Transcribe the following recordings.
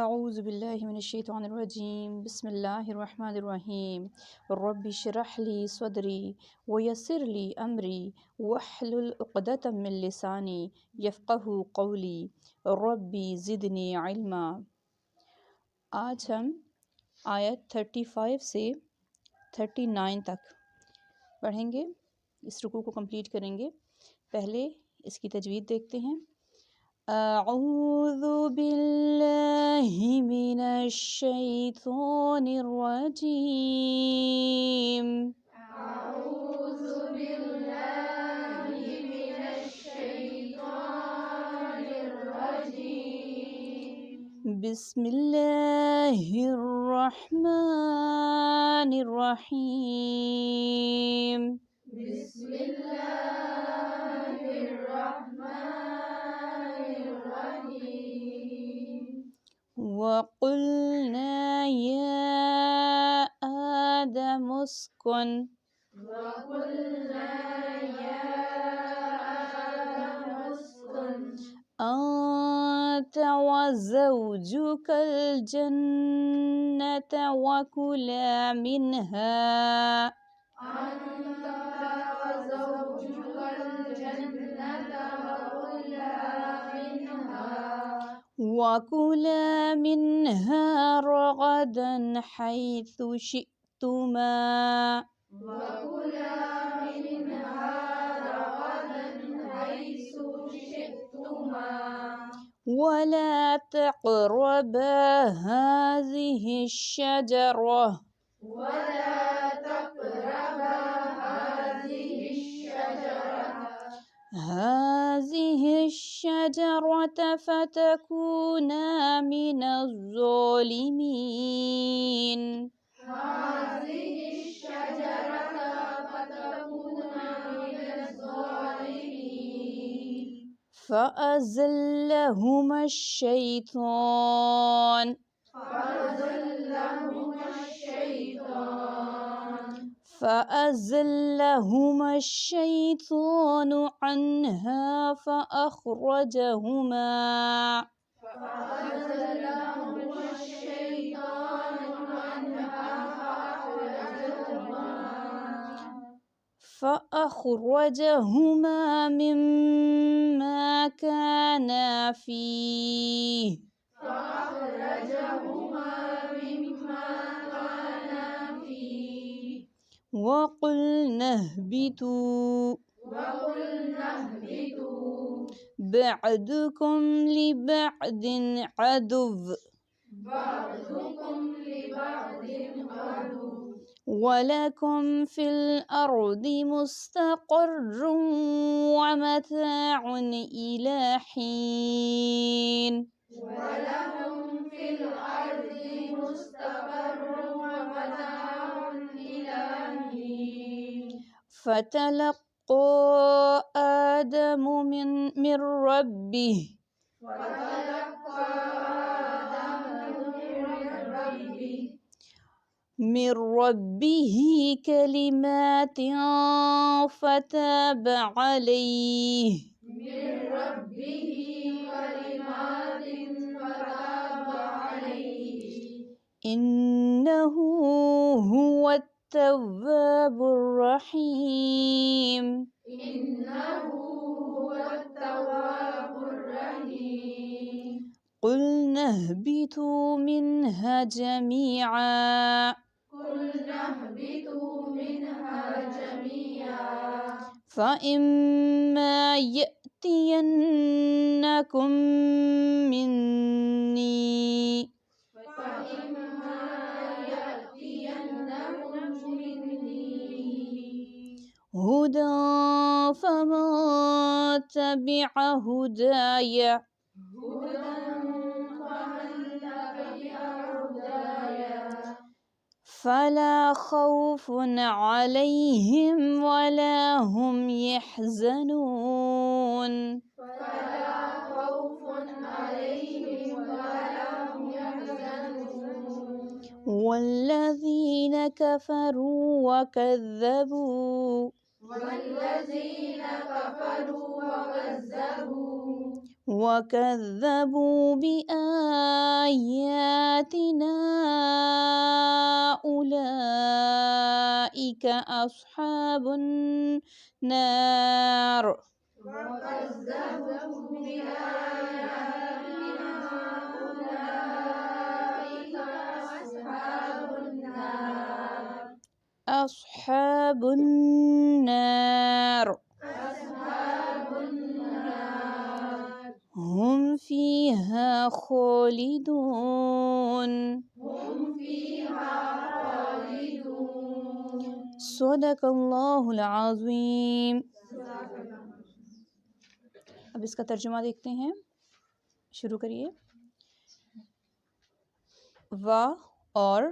اعوذ باللہ من الشیطان الرجیم بسم اللہ الرحمن الرحیم رب اشرح لی صدری ویسر لی امری واحلل عقدۃ من لسانی یفقہوا قولی ربی زدنی علما۔ آج ہم آیت 35 سے 39 تک پڑھیں گے، اس رکوع کو کمپلیٹ کریں گے۔ پہلے اس کی تجوید دیکھتے ہیں۔ اعوذ باللہ من الشیطان الرجیم اعوذ باللہ من الشیطان الرجیم بسم اللہ الرحمن الرحیم بسم اللہ الرحمن الرحیم وقلنا یا آدم اسکن وقلنا یا آدم اسکن أنت وزوجك الجنة وكلا منها أنت وزوجك الجنة وكلا منها رغدا حيث شئتما وكلا منها رغدا حيث شئتما ولا تقربا هذه الشجرة ولا تقربا هذه الشجرة فتكونا من الظالمين هذه الشجرة فتكونا من الظالمين فأزلهما الشيطان عنها فأخرجهما مما كانا فيه وقلنا اهبطوا بعضكم لبعض عدو ولكم في الأرض مستقر ومتاع إلى حين فتلقى آدم من ربه كلمات فتاب عليه إنه هو التواب الرحيم قلنا اهبطوا منها جميعا فإما يأتينكم مني هدى فمن تبع هداي فلا خوف عليهم ولا هم يحزنون والذين كفروا وكذبوا وَكَذَّبُوا بِآيَاتِنَا أُولَئِكَ أَصْحَابُ النَّارِ وكذبوا بآياتنا أولئك أصحاب النار أصحاب النار أصحاب النار هم فيها خالدون هم فيها خالدون صدق اللہ العظیم. اب اس کا ترجمہ دیکھتے ہیں. شروع کریے. وا اور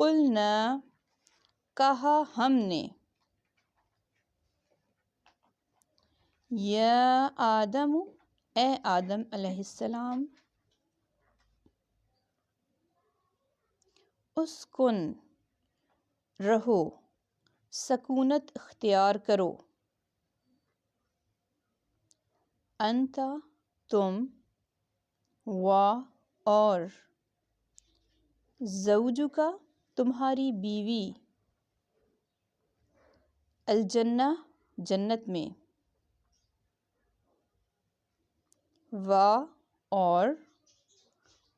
قلنا کہا ہم نے یا آدم اے آدم علیہ السلام اسکن رہو سکونت اختیار کرو انتا تم و اور زوجکا تمہاری بیوی الجنہ جنت میں و اور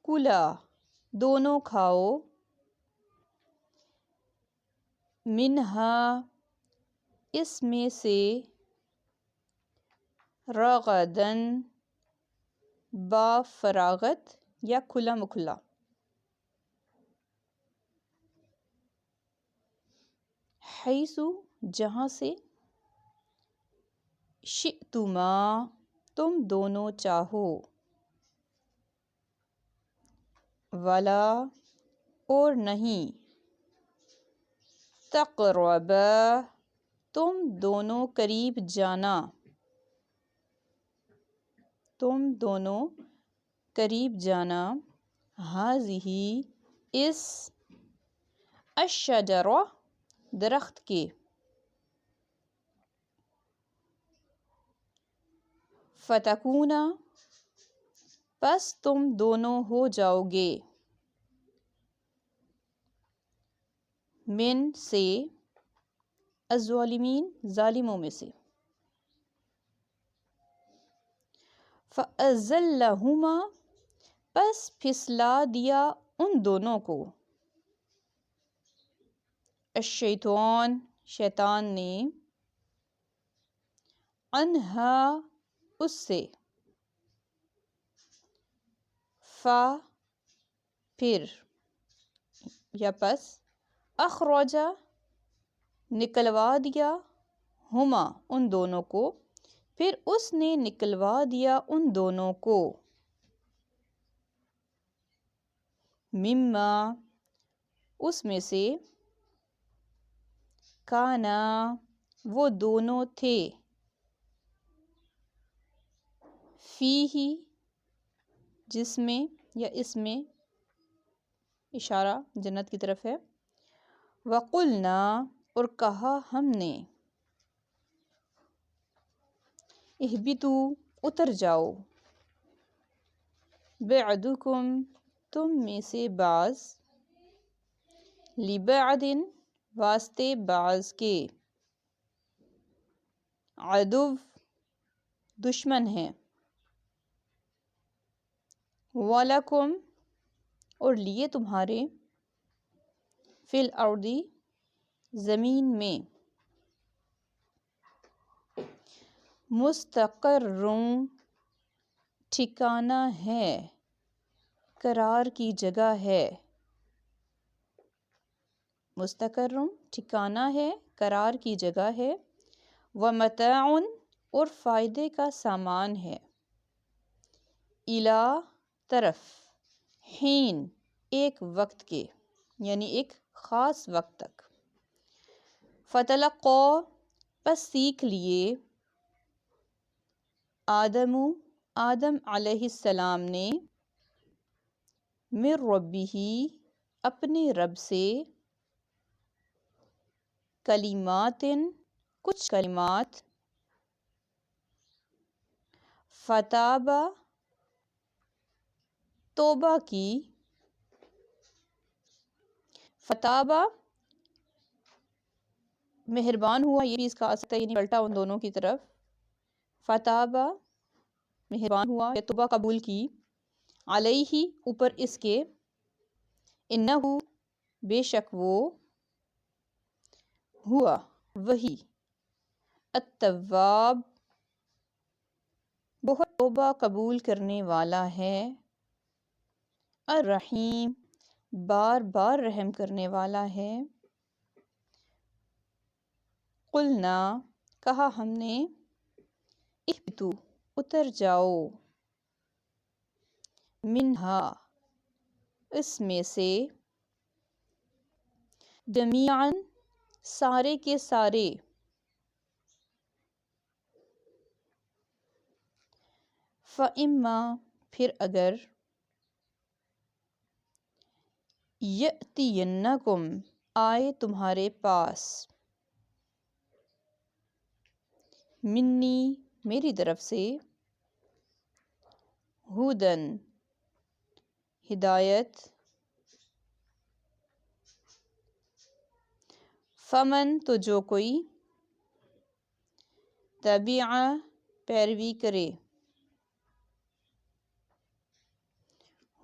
کلا دونوں کھاؤ منہا اس میں سے رغدن با فراغت یا کھلا مکھلا حیثو جہاں سے شئتما تم دونوں چاہو ولا اور نہیں تقربا تم دونوں قریب جانا ہذہ اس الشجرہ درخت کے فتکونا پس تم دونوں ہو جاؤ گے من سے الظالمین ظالموں میں سے فَأَزَلَّهُمَا پس پھسلا دیا ان دونوں کو الشیطان شیطان نے عنہا اس سے پھر یا پس اخرجا نکلوا دیا ہما ان دونوں کو پھر اس نے نکلوا دیا ان دونوں کو مما اس میں سے کانا وہ دونوں تھے فیہی جس میں یا اس میں اشارہ جنت کی طرف ہے وقلنا اور کہا ہم نے اہبتو اتر جاؤ بعدکم تم میں سے بعض لبعد واسطے بعض کے عدو دشمن ہیں وَلَكُمْ اور لیے تمہارے فی الارض زمین میں مستقرٌ ٹھکانہ ہے قرار کی جگہ ہے مستقرٌ ٹھکانہ ہے قرار کی جگہ ہے ومتاع اور فائدے کا سامان ہے الی طرف حین ایک وقت کے یعنی ایک خاص وقت تک فتلقوا پس سیکھ لیے آدم علیہ السلام نے من ربہ اپنے رب سے کلمات کچھ کلمات فتابہ توبہ کی، فتابہ مہربان ہوا، یہ بھی اس کا آ سکتا ہے، یعنی پلٹا ان دونوں کی طرف. فتابہ مہربان ہوا یا توبہ قبول کی، علیہ اوپر اس کے، انہو بے شک وہ، ہوا وہی، التواب بہت توبہ قبول کرنے والا ہے، الرحیم بار بار رحم کرنے والا ہے. قلنا کہا ہم نے، اہبطوا اتر جاؤ، منہا اس میں سے، جمیعاً سارے کے سارے، فَإِمَّا پھر اگر، یأتینکم آئے تمہارے پاس، منی میری طرف سے، ہدن ہدایت، فمن تو جو کوئی، تبع پیروی کرے،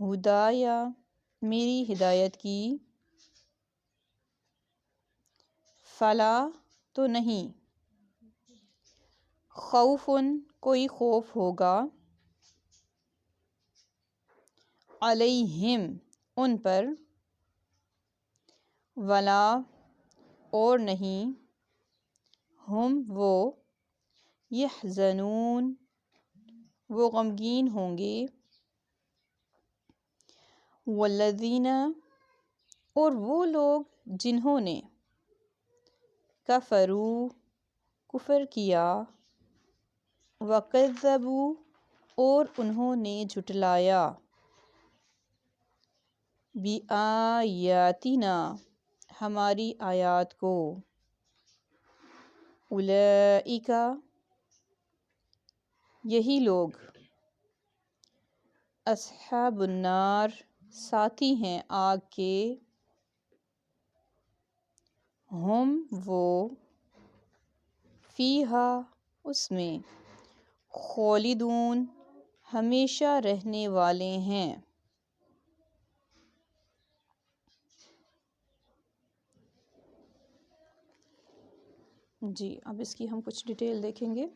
ہدایا میری ہدایت کی، فلا تو نہیں، خوف کوئی خوف ہوگا، علیہم ان پر، ولا اور نہیں، ہم وہ، یحزنون وہ غمگین ہوں گے، والذین اور وہ لوگ جنہوں نے، کفروا کفر کیا، وکذبوا اور انہوں نے جھٹلایا، بآیاتنا ہماری آیات کو، اولئک یہی لوگ، اصحاب النار ساتھی ہیں آگ کے، ہم وہ، فیہا اس میں، خالدون ہمیشہ رہنے والے ہیں. جی اب اس کی ہم کچھ ڈیٹیل دیکھیں گے.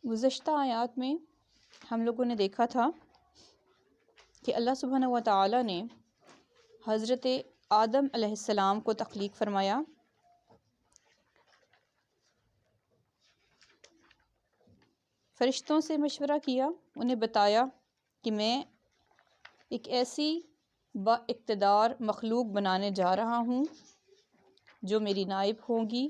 گزشتہ آیات میں ہم لوگوں نے دیکھا تھا کہ اللہ سبحانہ و تعالی نے حضرت آدم علیہ السلام کو تخلیق فرمایا، فرشتوں سے مشورہ کیا، انہیں بتایا کہ میں ایک ایسی با اقتدار مخلوق بنانے جا رہا ہوں جو میری نائب ہوگی،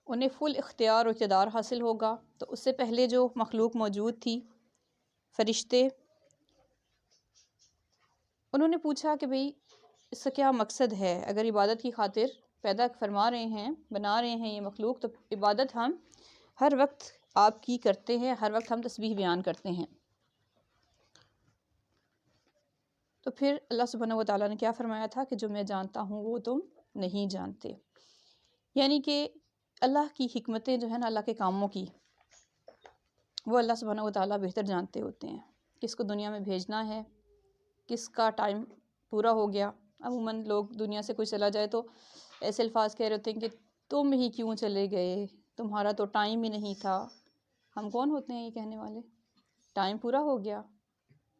انہیں فل اختیار و اقتدار حاصل ہوگا. تو اس سے پہلے جو مخلوق موجود تھی، فرشتے، انہوں نے پوچھا کہ بھئی اس کا کیا مقصد ہے، اگر عبادت کی خاطر پیدا فرما رہے ہیں، بنا رہے ہیں یہ مخلوق، تو عبادت ہم ہر وقت آپ کی کرتے ہیں، ہر وقت ہم تسبیح بیان کرتے ہیں. تو پھر اللہ سبحانہ و تعالیٰ نے کیا فرمایا تھا کہ جو میں جانتا ہوں وہ تم نہیں جانتے. یعنی کہ اللہ کی حکمتیں جو ہے نا، اللہ کے کاموں کی، وہ اللہ سبحانہ و تعالیٰ بہتر جانتے ہوتے ہیں. کس کو دنیا میں بھیجنا ہے، کس کا ٹائم پورا ہو گیا. عموماً لوگ دنیا سے کوئی چلا جائے تو ایسے الفاظ کہہ رہے ہوتے ہیں کہ تم ہی کیوں چلے گئے، تمہارا تو ٹائم ہی نہیں تھا. ہم کون ہوتے ہیں یہ کہنے والے؟ ٹائم پورا ہو گیا.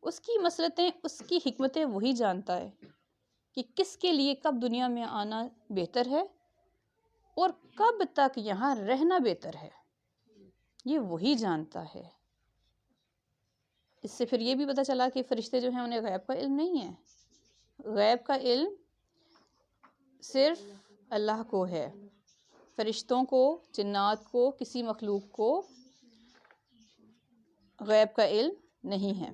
اس کی مسرتیں، اس کی حکمتیں وہی جانتا ہے کہ کس کے لیے کب دنیا میں آنا بہتر ہے اور کب تک یہاں رہنا بہتر ہے، یہ وہی جانتا ہے. اس سے پھر یہ بھی پتہ چلا کہ فرشتے جو ہیں انہیں غیب کا علم نہیں ہے. غیب کا علم صرف اللہ کو ہے. فرشتوں کو، جنات کو، کسی مخلوق کو غیب کا علم نہیں ہے.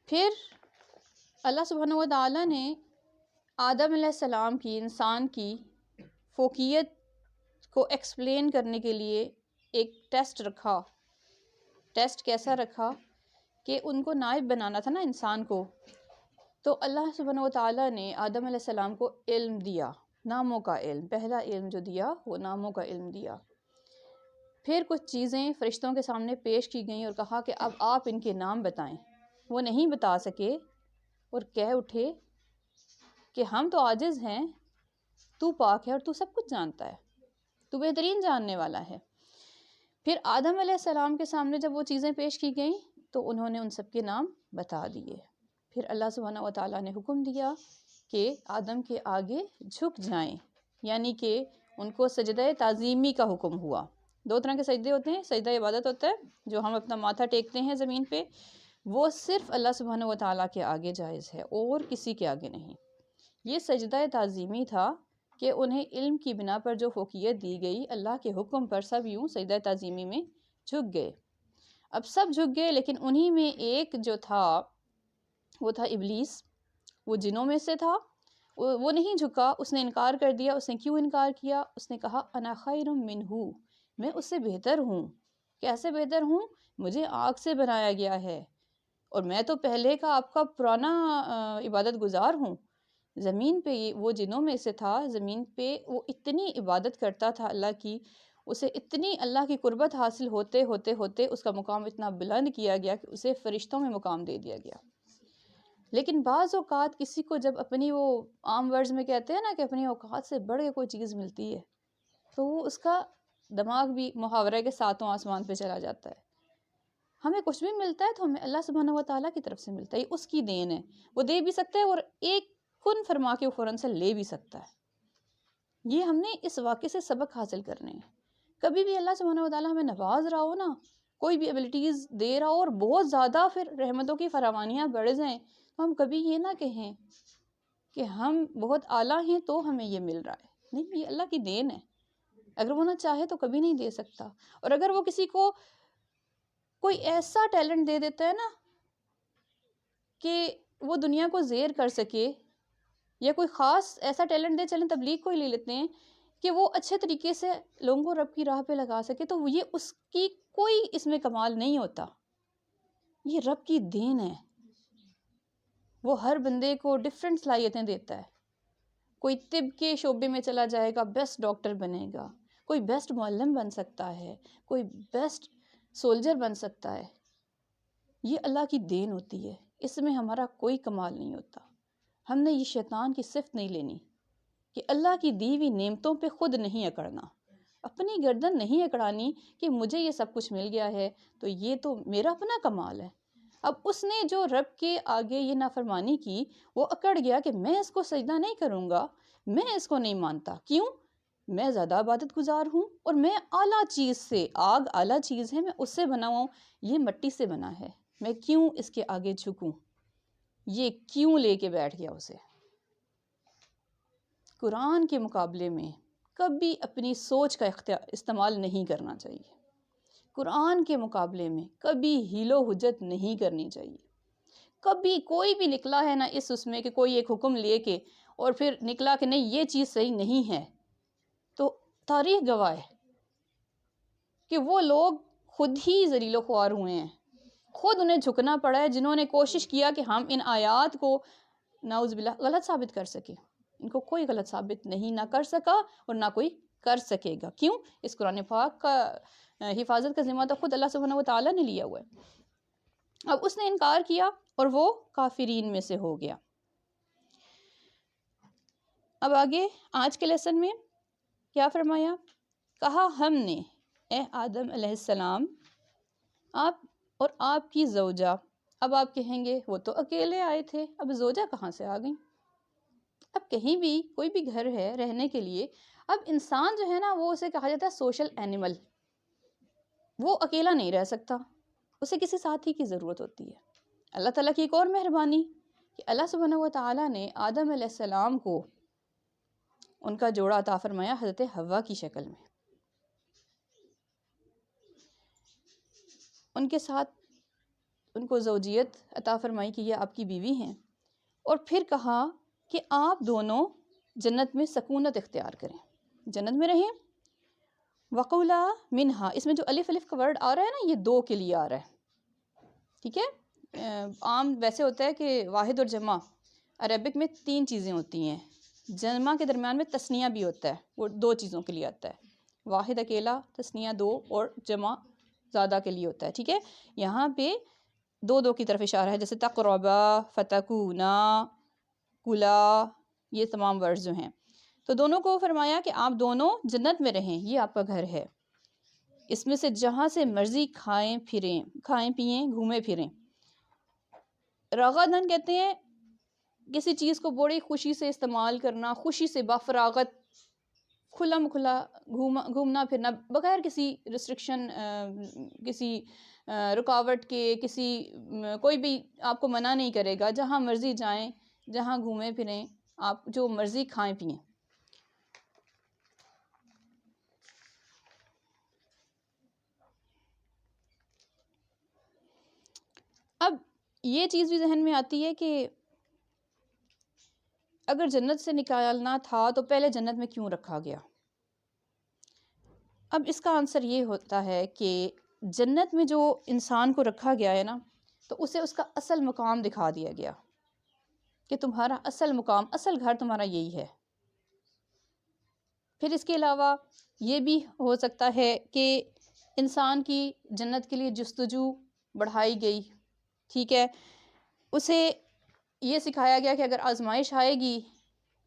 پھر اللہ سبحانہ و تعالیٰ نے آدم علیہ السلام کی، انسان کی فوقیت کو ایکسپلین کرنے کے لیے ایک ٹیسٹ رکھا. ٹیسٹ کیسا رکھا کہ ان کو نائب بنانا تھا نا انسان کو. تو اللہ سبحانہ و تعالیٰ نے آدم علیہ السلام کو علم دیا، ناموں کا علم. پہلا علم جو دیا وہ ناموں کا علم دیا. پھر کچھ چیزیں فرشتوں کے سامنے پیش کی گئیں اور کہا کہ اب آپ ان کے نام بتائیں. وہ نہیں بتا سکے اور کہہ اٹھے کہ ہم تو عاجز ہیں، تو پاک ہے اور تو سب کچھ جانتا ہے، تو بہترین جاننے والا ہے. پھر آدم علیہ السلام کے سامنے جب وہ چیزیں پیش کی گئیں تو انہوں نے ان سب کے نام بتا دیے. پھر اللہ سبحانہ و تعالیٰ نے حکم دیا کہ آدم کے آگے جھک جائیں، یعنی کہ ان کو سجدہ تعظیمی کا حکم ہوا. 2 طرح کے سجدے ہوتے ہیں. سجدہ عبادت ہوتا ہے جو ہم اپنا ماتھا ٹیکتے ہیں زمین پہ، وہ صرف اللہ سبحانہ و تعالیٰ کے آگے جائز ہے اور کسی کے آگے نہیں. یہ سجدہ تعظیمی تھا کہ انہیں علم کی بنا پر جو فوقیت دی گئی، اللہ کے حکم پر سب یوں سجدہ تعظیمی میں جھک گئے. اب سب جھک گئے، لیکن انہی میں ایک جو تھا وہ تھا ابلیس. وہ جنوں میں سے تھا. وہ نہیں جھکا، اس نے انکار کر دیا. اس نے کیوں انکار کیا؟ اس نے کہا انا خیر منہ، میں اس سے بہتر ہوں. کیسے بہتر ہوں؟ مجھے آگ سے بنایا گیا ہے اور میں تو پہلے کا آپ کا پرانا عبادت گزار ہوں. زمین پہ وہ جنوں میں سے تھا، زمین پہ وہ اتنی عبادت کرتا تھا اللہ کی، اسے اتنی اللہ کی قربت حاصل ہوتے ہوتے ہوتے اس کا مقام اتنا بلند کیا گیا کہ اسے فرشتوں میں مقام دے دیا گیا. لیکن بعض اوقات کسی کو جب اپنی، وہ عام ورڈز میں کہتے ہیں نا کہ اپنی اوقات سے بڑھ کے کوئی چیز ملتی ہے تو وہ اس کا دماغ بھی محاورے کے ساتوں آسمان پہ چلا جاتا ہے. ہمیں کچھ بھی ملتا ہے تو ہمیں اللہ سبحانہ و تعالیٰ کی طرف سے ملتا ہے، یہ اس کی دین ہے. وہ دے بھی سکتا ہے اور ایک کن فرما کے وہ فوراً سے لے بھی سکتا ہے. یہ ہم نے اس واقعے سے سبق حاصل کرنے ہیں. کبھی بھی اللہ سبحانہ و تعالیٰ ہمیں نواز رہا ہو نا، کوئی بھی ایبلٹیز دے رہا ہو اور بہت زیادہ پھر رحمتوں کی فراوانیاں بڑھ جائیں، تو ہم کبھی یہ نہ کہیں کہ ہم بہت اعلیٰ ہیں تو ہمیں یہ مل رہا ہے. نہیں، یہ اللہ کی دین ہے. اگر وہ نہ چاہے تو کبھی نہیں دے سکتا. اور اگر وہ کسی کو کوئی ایسا ٹیلنٹ دے دیتا ہے نا کہ وہ دنیا کو زیر کر سکے، یا کوئی خاص ایسا ٹیلنٹ دے، چلیں تبلیغ کو ہی لے لیتے ہیں، کہ وہ اچھے طریقے سے لوگوں کو رب کی راہ پہ لگا سکے، تو یہ اس کی کوئی اس میں کمال نہیں ہوتا. یہ رب کی دین ہے. وہ ہر بندے کو ڈیفرنٹ صلاحیتیں دیتا ہے. کوئی طب کے شعبے میں چلا جائے گا، بیسٹ ڈاکٹر بنے گا. کوئی بیسٹ معلم بن سکتا ہے. کوئی بیسٹ سولجر بن سکتا ہے. یہ اللہ کی دین ہوتی ہے. اس میں ہمارا کوئی کمال نہیں ہوتا. ہم نے یہ شیطان کی صفت نہیں لینی کہ اللہ کی دی ہوئی نعمتوں پہ خود نہیں اکڑنا، اپنی گردن نہیں اکڑانی کہ مجھے یہ سب کچھ مل گیا ہے تو یہ تو میرا اپنا کمال ہے. اب اس نے جو رب کے آگے یہ نافرمانی کی، وہ اکڑ گیا کہ میں اس کو سجدہ نہیں کروں گا، میں اس کو نہیں مانتا. کیوں؟ میں زیادہ عبادت گزار ہوں اور میں اعلیٰ چیز سے، آگ اعلیٰ چیز ہے، میں اس سے بنا ہوں، یہ مٹی سے بنا ہے، میں کیوں اس کے آگے جھکوں؟ یہ کیوں لے کے بیٹھ گیا اسے. قرآن کے مقابلے میں کبھی اپنی سوچ کا استعمال نہیں کرنا چاہیے. قرآن کے مقابلے میں کبھی حیل و حجت نہیں کرنی چاہیے. کبھی کوئی بھی نکلا ہے نا اس میں کہ کوئی ایک حکم لے کے اور پھر نکلا کہ نہیں یہ چیز صحیح نہیں ہے، تو تاریخ گواہ ہے کہ وہ لوگ خود ہی ذلیل و خوار ہوئے ہیں، خود انہیں جھکنا پڑا ہے، جنہوں نے کوشش کیا کہ ہم ان آیات کو نعوذ باللہ غلط ثابت کر سکیں. ان کو کوئی غلط ثابت نہیں نہ کر سکا اور نہ کوئی کر سکے گا. کیوں؟ اس قرآن پاک کا حفاظت کا ذمہ تو خود اللہ سبحانہ و تعالیٰ نے لیا ہوا ہے. اب اس نے انکار کیا اور وہ کافرین میں سے ہو گیا. اب آگے آج کے لیسن میں کیا فرمایا؟ کہا ہم نے اے آدم علیہ السلام، آپ اور آپ کی زوجہ. اب آپ کہیں گے وہ تو اکیلے آئے تھے، اب زوجہ کہاں سے آ گئیں؟ اب کہیں بھی کوئی بھی گھر ہے رہنے کے لیے، اب انسان جو ہے نا وہ اسے کہا جاتا ہے سوشل اینیمل. وہ اکیلا نہیں رہ سکتا، اسے کسی ساتھی کی ضرورت ہوتی ہے. اللہ تعالیٰ کی ایک اور مہربانی کہ اللہ سبحانہ و تعالیٰ نے آدم علیہ السلام کو ان کا جوڑا عطا فرمایا حضرت حوا کی شکل میں. ان کے ساتھ ان کو زوجیت عطا فرمائی کہ یہ آپ کی بیوی ہیں، اور پھر کہا کہ آپ دونوں جنت میں سکونت اختیار کریں، جنت میں رہیں۔ وَقُولَا مِنْہَا، اس میں جو الف کا ورڈ آ رہا ہے نا، یہ دو کے لیے آ رہا ہے، ٹھیک ہے۔ عام ویسے ہوتا ہے کہ واحد اور جمع، عربک میں 3 چیزیں ہوتی ہیں، جمع کے درمیان میں تثنیہ بھی ہوتا ہے، وہ 2 چیزوں کے لیے آتا ہے، واحد اکیلا، تثنیہ 2، اور جمع زیادہ کے لیے ہوتا ہے، ٹھیک ہے۔ یہاں پہ 2 کی طرف اشارہ ہے، جیسے تقربا، فتکونا، کلا، یہ تمام ورڈز جو ہیں، تو دونوں کو فرمایا کہ آپ دونوں جنت میں رہیں، یہ آپ کا گھر ہے، اس میں سے جہاں سے مرضی کھائیں پئیں، گھومیں پھریں۔ راغدن کہتے ہیں کسی چیز کو بڑی خوشی سے استعمال کرنا، خوشی سے بافراغت کھلا مکھلا گھومنا پھرنا، بغیر کسی ریسٹرکشن، کسی رکاوٹ کے، کوئی بھی آپ کو منع نہیں کرے گا، جہاں مرضی جائیں، جہاں گھومیں پھریں، آپ جو مرضی کھائیں پئیں۔ اب یہ چیز بھی ذہن میں آتی ہے کہ اگر جنت سے نکالنا تھا تو پہلے جنت میں کیوں رکھا گیا؟ اب اس کا آنسر یہ ہوتا ہے کہ جنت میں جو انسان کو رکھا گیا ہے نا، تو اسے اس کا اصل مقام دکھا دیا گیا کہ تمہارا اصل مقام، اصل گھر تمہارا یہی ہے۔ پھر اس کے علاوہ یہ بھی ہو سکتا ہے کہ انسان کی جنت کے لیے جستجو بڑھائی گئی، ٹھیک ہے، اسے یہ سکھایا گیا کہ اگر آزمائش آئے گی،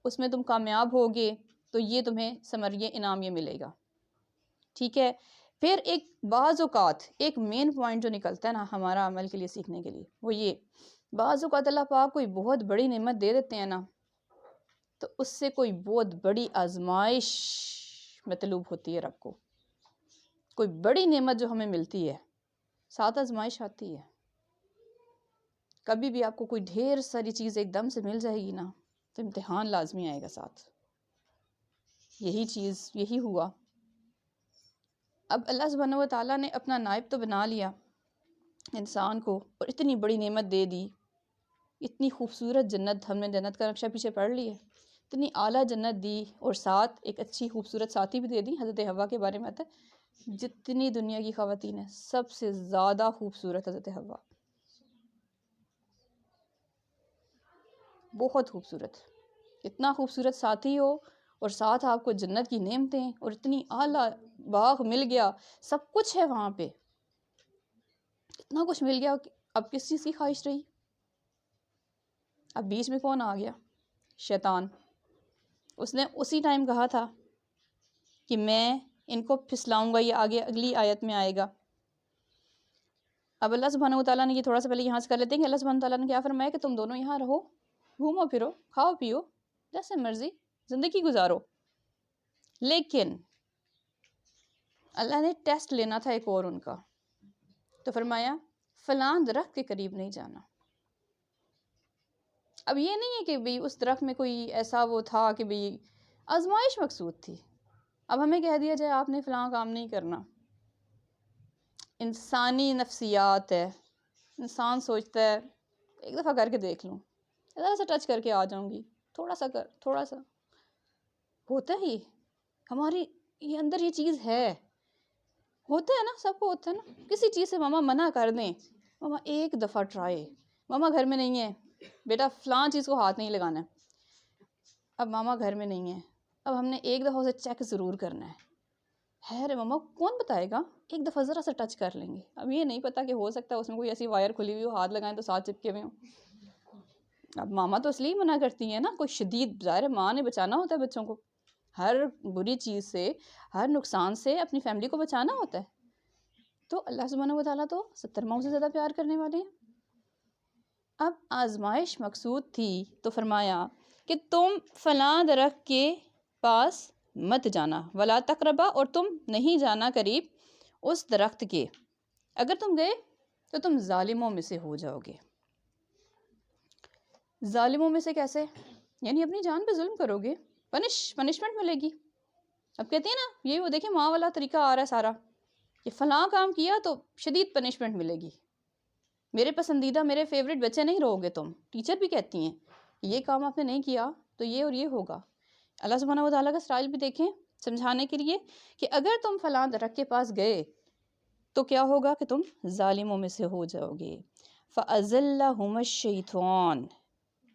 اس میں تم کامیاب ہوگے تو یہ تمہیں ثمریہ انعام یہ ملے گا، ٹھیک ہے۔ پھر ایک بعض اوقات ایک مین پوائنٹ جو نکلتا ہے نا ہمارا عمل کے لیے، سیکھنے کے لیے، وہ یہ، بعض اوقات اللہ پاک کوئی بہت بڑی نعمت دے دیتے ہیں نا، تو اس سے کوئی بہت بڑی آزمائش مطلوب ہوتی ہے رب کو، کوئی بڑی نعمت جو ہمیں ملتی ہے، ساتھ آزمائش آتی ہے۔ کبھی بھی آپ کو کوئی ڈھیر ساری چیز ایک دم سے مل جائے گی نا، تو امتحان لازمی آئے گا ساتھ، یہی ہوا۔ اب اللہ سبحانہ و تعالیٰ نے اپنا نائب تو بنا لیا انسان کو، اور اتنی بڑی نعمت دے دی، اتنی خوبصورت جنت، ہم نے جنت کا نقشہ پیچھے پڑھ لی ہے، اتنی اعلیٰ جنت دی، اور ساتھ ایک اچھی خوبصورت ساتھی بھی دے دی۔ حضرت حوا کے بارے میں آتا ہے جتنی دنیا کی خواتین ہیں سب سے زیادہ خوبصورت حضرت حوا، بہت خوبصورت، اتنا خوبصورت ساتھی ہو، اور ساتھ آپ کو جنت کی نعمتیں اور اتنی اعلیٰ باغ مل گیا، سب کچھ ہے وہاں پہ، اتنا کچھ مل گیا، اب کس چیز کی خواہش رہی؟ اب بیچ میں کون آ گیا؟ شیطان۔ اس نے اسی ٹائم کہا تھا کہ میں ان کو پھسلاؤں گا، یہ آگے اگلی آیت میں آئے گا۔ اب اللہ سبحانہ و تعالیٰ نے یہ تھوڑا سا پہلے یہاں سے کر لیتے ہیں کہ اللہ سبحانہ و تعالیٰ نے کیا فرمایا کہ تم دونوں یہاں رہو، گھومو پھرو، کھاؤ پیو، جیسے مرضی زندگی گزارو، لیکن اللہ نے ٹیسٹ لینا تھا ایک اور ان کا، تو فرمایا فلاں درخت کے قریب نہیں جانا۔ اب یہ نہیں ہے کہ بھئی اس درخت میں کوئی ایسا وہ تھا کہ بھئی آزمائش مقصود تھی، اب ہمیں کہہ دیا جائے آپ نے فلاں کام نہیں کرنا۔ انسانی نفسیات ہے، انسان سوچتا ہے ایک دفعہ کر کے دیکھ لوں، ذرا سا ٹچ کر کے آ جاؤں گی، تھوڑا سا ہوتا ہی ہماری یہ اندر یہ چیز ہے، ہوتا ہے نا، سب کو ہوتا ہے نا، کسی چیز سے ماما منع کر دیں، ماما ایک دفعہ ٹرائی، ماما گھر میں نہیں ہے، بیٹا فلاں چیز کو ہاتھ نہیں لگانا ہے، اب ماما گھر میں نہیں ہے، اب ہم نے ایک دفعہ اسے چیک ضرور کرنا ہے رے ماما کون بتائے گا، ایک دفعہ ذرا سا ٹچ کر لیں گے، اب یہ نہیں پتا کہ ہو سکتا ہے اس میں کوئی ایسی وائر کھلی ہوئی ہو، ہاتھ لگائیں تو ساتھ چپکے ہوئے ہوں، اب ماما تو اس لیے منع کرتی ہیں نا، کوئی شدید، ظاہر ہے ماں نے بچانا ہوتا ہے بچوں کو، ہر بری چیز سے، ہر نقصان سے اپنی فیملی کو بچانا ہوتا ہے، تو اللہ سبحانہ و تعالیٰ تو 70 ماؤں سے زیادہ پیار کرنے والے ہیں۔ اب آزمائش مقصود تھی تو فرمایا کہ تم فلاں درخت کے پاس مت جانا، ولا تقربا، اور تم نہیں جانا قریب اس درخت کے، اگر تم گئے تو تم ظالموں میں سے ہو جاؤ گے۔ ظالموں میں سے کیسے؟ یعنی اپنی جان پہ ظلم کرو گے، پنشمنٹ ملے گی۔ اب کہتے ہیں نا یہ وہ دیکھیں ماں والا طریقہ آ رہا ہے سارا، کہ فلاں کام کیا تو شدید پنشمنٹ ملے گی، میرے پسندیدہ میرے فیوریٹ بچے نہیں رہو گے تم. ٹیچر بھی کہتی ہیں یہ کام آپ نے نہیں کیا تو یہ اور یہ ہوگا. اللہ سبحانہ و تعالیٰ کا اسٹائل بھی دیکھیں سمجھانے کے لیے کہ اگر تم فلاں درخت کے پاس گئے تو کیا ہوگا کہ تم ظالموں میں سے ہو جاؤ گے. فَأَزَلَّهُمَ الشَّيْطَانُ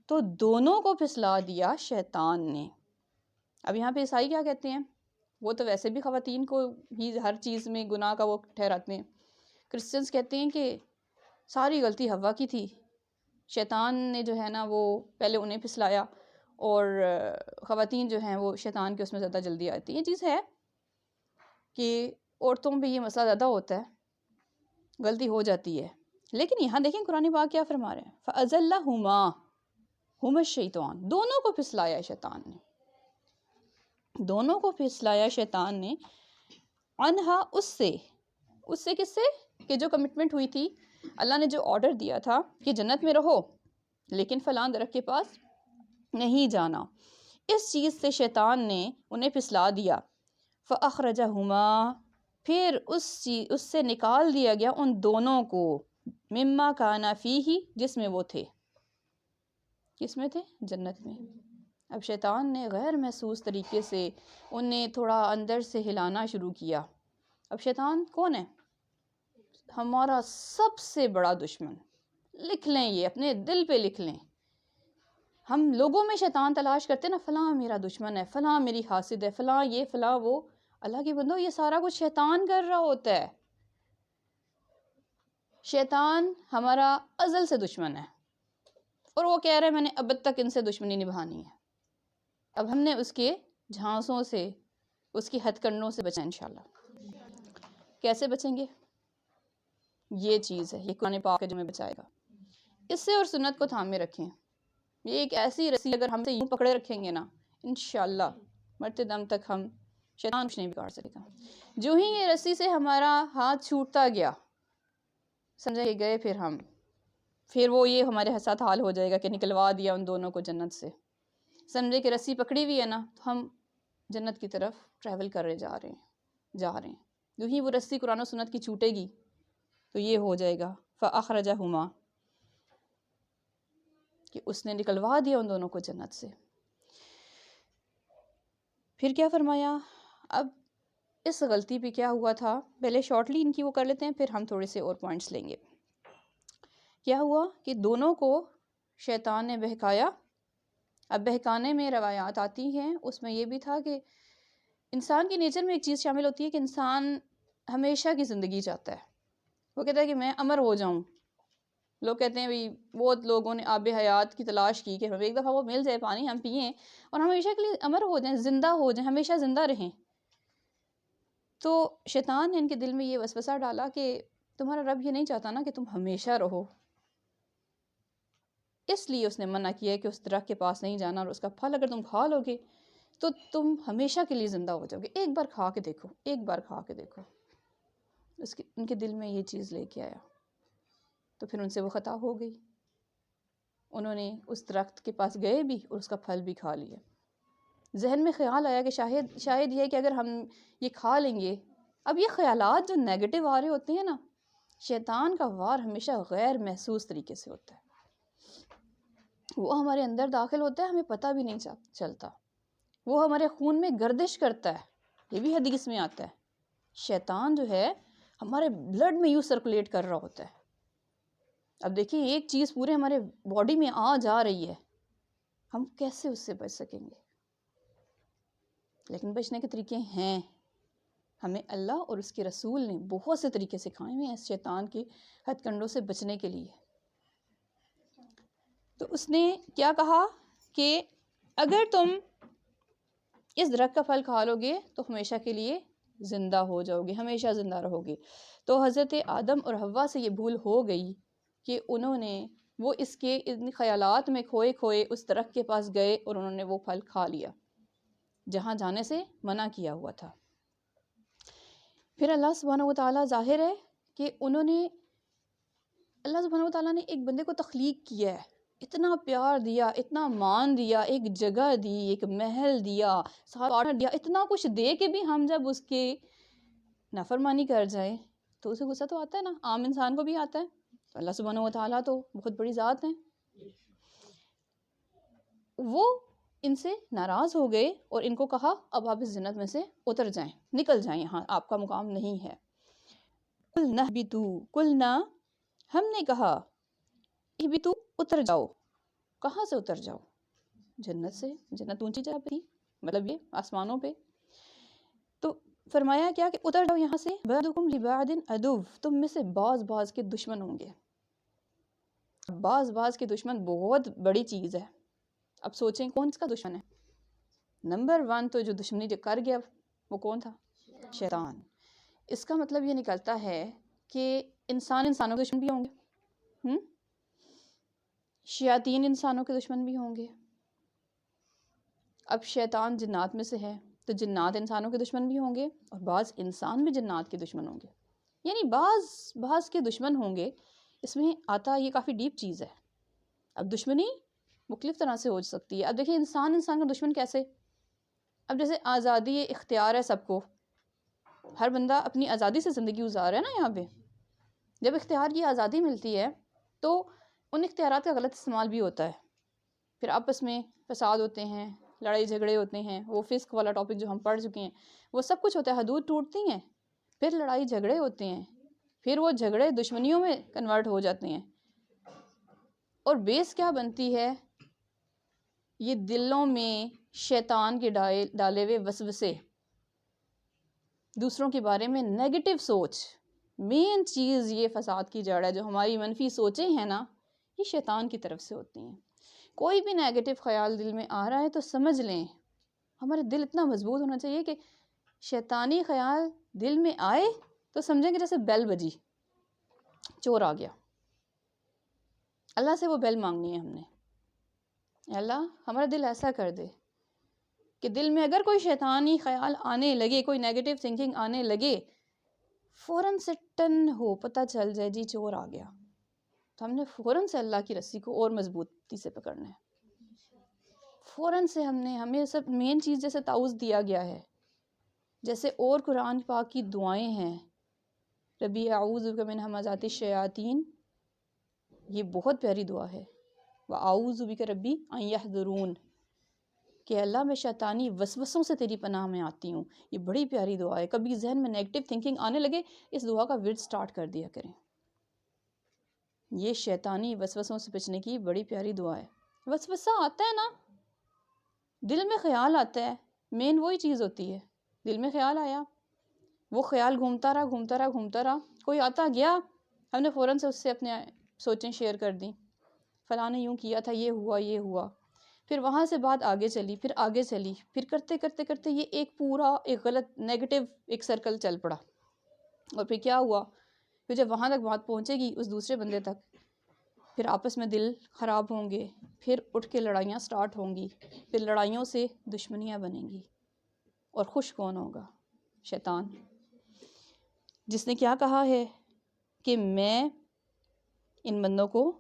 تو دونوں کو پھسلا دیا شیطان نے. اب یہاں پہ عیسائی کیا کہتے ہیں؟ وہ تو ویسے بھی خواتین کو ہی ہر چیز میں گناہ کا وہ ٹھہراتے ہیں. کرسچنز کہتے ہیں کہ ساری غلطی حوا کی تھی، شیطان نے جو ہے نا وہ پہلے انہیں پھسلایا اور خواتین جو ہیں وہ شیطان کے اس میں زیادہ جلدی آتی ہیں. یہ چیز ہے کہ عورتوں پہ یہ مسئلہ زیادہ ہوتا ہے، غلطی ہو جاتی ہے. لیکن یہاں دیکھیں قرآن پاک کیا فرما رہے ہیں، فَأَزَلَّهُمَا هُمَ الشَّيْطَانُ دونوں کو پھسلایا شیطان نے، دونوں کو پھسلایا شیطان نے، عنہا اس سے کس سے کہ جو کمٹمنٹ ہوئی تھی، اللہ نے جو آرڈر دیا تھا کہ جنت میں رہو لیکن فلاں درخت کے پاس نہیں جانا، اس چیز سے شیطان نے انہیں پھسلا دیا. فَأَخْرَجَهُمَا پھر اس سے نکال دیا گیا ان دونوں کو، مما کانا فیہ جس میں وہ تھے. کس میں تھے؟ جنت میں. اب شیطان نے غیر محسوس طریقے سے انہیں تھوڑا اندر سے ہلانا شروع کیا. اب شیطان کون ہے؟ ہمارا سب سے بڑا دشمن. لکھ لیں، یہ اپنے دل پہ لکھ لیں. ہم لوگوں میں شیطان تلاش کرتے نا، فلاں میرا دشمن ہے، فلاں میری حاسد ہے، فلاں یہ فلاں وہ. اللہ کے بندو یہ سارا کچھ شیطان کر رہا ہوتا ہے. شیطان ہمارا ازل سے دشمن ہے اور وہ کہہ رہے ہیں میں نے اب تک ان سے دشمنی نبھانی ہے. اب ہم نے اس کے جھانسوں سے، اس کی ہتھ کنڈوں سے بچیں انشاءاللہ. کیسے بچیں گے؟ یہ چیز ہے، یہ قرآن پاک ہے جو ہمیں بچائے گا. اس سے اور سنت کو تھامے رکھیں. یہ ایک ایسی رسی اگر ہم سے یوں پکڑے رکھیں گے نا، انشاءاللہ مرتے دم تک ہم شیطان کچھ نہیں بگاڑ سکے گا. جو ہی یہ رسی سے ہمارا ہاتھ چھوٹتا گیا، سمجھے کہ گئے پھر وہ یہ ہمارے ساتھ حال ہو جائے گا کہ نکلوا دیا ان دونوں کو جنت سے. سمجھے کہ رسی پکڑی ہوئی ہے نا تو ہم جنت کی طرف ٹریول کر رہے جا رہے ہیں. جو ہی وہ رسی قرآن و سنت کی چھوٹے گی تو یہ ہو جائے گا فَأَخْرَجَهُمَا کہ اس نے نکلوا دیا ان دونوں کو جنت سے. پھر کیا فرمایا؟ اب اس غلطی پہ کیا ہوا تھا، پہلے شارٹلی ان کی وہ کر لیتے ہیں، پھر ہم تھوڑے سے اور پوائنٹس لیں گے. کیا ہوا کہ دونوں کو شیطان نے بہکایا. اب بہکانے میں روایات آتی ہیں، اس میں یہ بھی تھا کہ انسان کی نیچر میں ایک چیز شامل ہوتی ہے کہ انسان ہمیشہ کی زندگی چاہتا ہے. وہ کہتا ہے کہ میں امر ہو جاؤں. لوگ کہتے ہیں بھئی بہت لوگوں نے آب حیات کی تلاش کی کہ ہمیں ایک دفعہ وہ مل جائے، پانی ہم پئیں اور ہم ہمیشہ کے لیے امر ہو جائیں، زندہ ہو جائیں، ہمیشہ زندہ رہیں. تو شیطان نے ان کے دل میں یہ وسوسہ ڈالا کہ تمہارا رب یہ نہیں چاہتا نا کہ تم ہمیشہ رہو. اس لیے اس نے منع کیا ہے کہ اس درخت کے پاس نہیں جانا، اور اس کا پھل اگر تم کھا لو گے تو تم ہمیشہ کے لیے زندہ ہو جاؤ گے. ایک بار کھا کے دیکھو، ایک بار کھا کے دیکھو. ان کے دل میں یہ چیز لے کے آیا تو پھر ان سے وہ خطا ہو گئی. انہوں نے اس درخت کے پاس گئے بھی اور اس کا پھل بھی کھا لیا. ذہن میں خیال آیا کہ شاید یہ کہ اگر ہم یہ کھا لیں گے. اب یہ خیالات جو نیگیٹو آ رہے ہوتے ہیں نا، شیطان کا وار ہمیشہ غیر محسوس طریقے سے ہوتا ہے. وہ ہمارے اندر داخل ہوتا ہے، ہمیں پتہ بھی نہیں چلتا. وہ ہمارے خون میں گردش کرتا ہے. یہ بھی حدیث میں آتا ہے. شیطان جو ہے ہمارے بلڈ میں یوں سرکولیٹ کر رہا ہوتا ہے. اب دیکھیں ایک چیز پورے ہمارے باڈی میں آ جا رہی ہے، ہم کیسے اس سے بچ سکیں گے؟ لیکن بچنے کے طریقے ہیں. ہمیں اللہ اور اس کے رسول نے بہت سے طریقے سکھائے ہوئے ہیں اس شیطان کے ہتھ کنڈوں سے بچنے کے لیے. تو اس نے کیا کہا کہ اگر تم اس درخت کا پھل کھا لو گے تو ہمیشہ کے لیے زندہ ہو جاؤ گے، ہمیشہ زندہ رہو گے. تو حضرت آدم اور حوا سے یہ بھول ہو گئی کہ انہوں نے وہ اس کے ان خیالات میں کھوئے اس درخت کے پاس گئے اور انہوں نے وہ پھل کھا لیا جہاں جانے سے منع کیا ہوا تھا. پھر اللہ سبحانہ و تعالیٰ ظاہر ہے کہ اللہ سبحانہ و تعالیٰ نے ایک بندے کو تخلیق کیا ہے، اتنا پیار دیا، اتنا مان دیا، ایک جگہ دی، ایک محل دیا، پارٹنر دیا، اتنا کچھ دے کے بھی ہم جب اس کے نافرمانی کر جائیں تو اسے غصہ تو آتا ہے نا، عام انسان کو بھی آتا ہے. اللہ سبحانہ و تعالیٰ تو بہت بڑی ذات ہیں، وہ ان سے ناراض ہو گئے اور ان کو کہا اب آپ اس جنت میں سے اتر جائیں، نکل جائیں، یہاں آپ کا مقام نہیں ہے۔ قُلْنَا اهْبِطُوا، قُلْنَا ہم نے کہا، اهْبِطُوا اتر جاؤ، کہاں سے اتر جاؤ؟ جنت سے، جنت اونچی جگہ پہ تھی، مطلب یہ آسمانوں پہ۔ تو فرمایا کیا کہ اتر جاؤ یہاں سے، بَعْضُكُمْ لِبَعْضٍ عَدُوٌّ، تم میں سے بعض کے دشمن ہوں گے۔ بعض کے دشمن بہت بڑی چیز ہے۔ اب سوچیں کون اس کا دشمن ہے؟ نمبر 1 تو جو دشمنی جو کر گیا وہ کون تھا؟ شیطان۔ اس کا مطلب یہ نکلتا ہے کہ انسانوں کے دشمن بھی ہوں گے، شیاطین انسانوں کے دشمن بھی ہوں گے۔ اب شیطان جنات میں سے ہے تو جنات انسانوں کے دشمن بھی ہوں گے، اور بعض انسان بھی جنات کے دشمن ہوں گے، یعنی بعض کے دشمن ہوں گے۔ اس میں آتا یہ کافی ڈیپ چیز ہے۔ اب دشمنی مختلف طرح سے ہو سکتی ہے۔ اب دیکھیں انسان کا دشمن کیسے؟ اب جیسے آزادی اختیار ہے سب کو، ہر بندہ اپنی آزادی سے زندگی گزار رہا ہے نا یہاں پہ۔ جب اختیار کی آزادی ملتی ہے تو ان اختیارات کا غلط استعمال بھی ہوتا ہے، پھر آپس میں فساد ہوتے ہیں، لڑائی جھگڑے ہوتے ہیں، وہ فسق والا ٹاپک جو ہم پڑھ چکے ہیں وہ سب کچھ ہوتا ہے، حدود ٹوٹتی ہیں، پھر لڑائی جھگڑے ہوتے ہیں، پھر وہ جھگڑے دشمنیوں میں کنورٹ ہو جاتے ہیں، اور بیس کیا بنتی ہے؟ یہ دلوں میں شیطان کے ڈالے ہوئے وسوسے، دوسروں کے بارے میں نیگیٹو سوچ۔ مین چیز یہ فساد کی جڑ ہے، جو ہماری منفی سوچیں ہیں نا، یہ شیطان کی طرف سے ہوتی ہیں۔ کوئی بھی نیگیٹو خیال دل میں آ رہا ہے تو سمجھ لیں، ہمارے دل اتنا مضبوط ہونا چاہیے کہ شیطانی خیال دل میں آئے تو سمجھیں کہ جیسے بیل بجی، چور آ گیا۔ اللہ سے وہ بیل مانگنی ہے ہم نے، اے اللہ ہمارا دل ایسا کر دے کہ دل میں اگر کوئی شیطانی خیال آنے لگے، کوئی نیگیٹو تھنکنگ آنے لگے، فوراً سے ٹن ہو، پتہ چل جائے جی چور آ گیا، تو ہم نے فوراً سے اللہ کی رسی کو اور مضبوطی سے پکڑنا ہے۔ فوراً سے ہمیں سب مین چیز جیسے تعوذ دیا گیا ہے، جیسے اور قرآن پاک کی دعائیں ہیں، ربی اعوذ بک من ہمزات الشیاطین، یہ بہت پیاری دعا ہے، وَأَعُوذُ بِكَ رَبِّ أَن يَحْضُرُونِ، کہ اللہ میں شیطانی وسوسوں سے تیری پناہ میں آتی ہوں۔ یہ بڑی پیاری دعا ہے، کبھی ذہن میں نیگیٹو تھنکنگ آنے لگے اس دعا کا ورد سٹارٹ کر دیا کریں۔ یہ شیطانی وسوسوں سے بچنے کی بڑی پیاری دعا ہے۔ وسوسہ آتا ہے نا، دل میں خیال آتا ہے، مین وہی چیز ہوتی ہے، دل میں خیال آیا، وہ خیال گھومتا رہا، کوئی آتا گیا، ہم نے فوراً سے اس سے اپنے سوچیں شیئر کر دیں، فلاں نے یوں کیا تھا، یہ ہوا، پھر وہاں سے بات آگے چلی، پھر کرتے یہ ایک پورا ایک غلط نیگیٹو ایک سرکل چل پڑا، اور پھر کیا ہوا؟ پھر جب وہاں تک بات پہنچے گی اس دوسرے بندے تک، پھر آپس میں دل خراب ہوں گے، پھر اٹھ کے لڑائیاں سٹارٹ ہوں گی، پھر لڑائیوں سے دشمنیاں بنیں گی، اور خوش کون ہوگا؟ شیطان، جس نے کیا کہا ہے کہ میں ان بندوں کو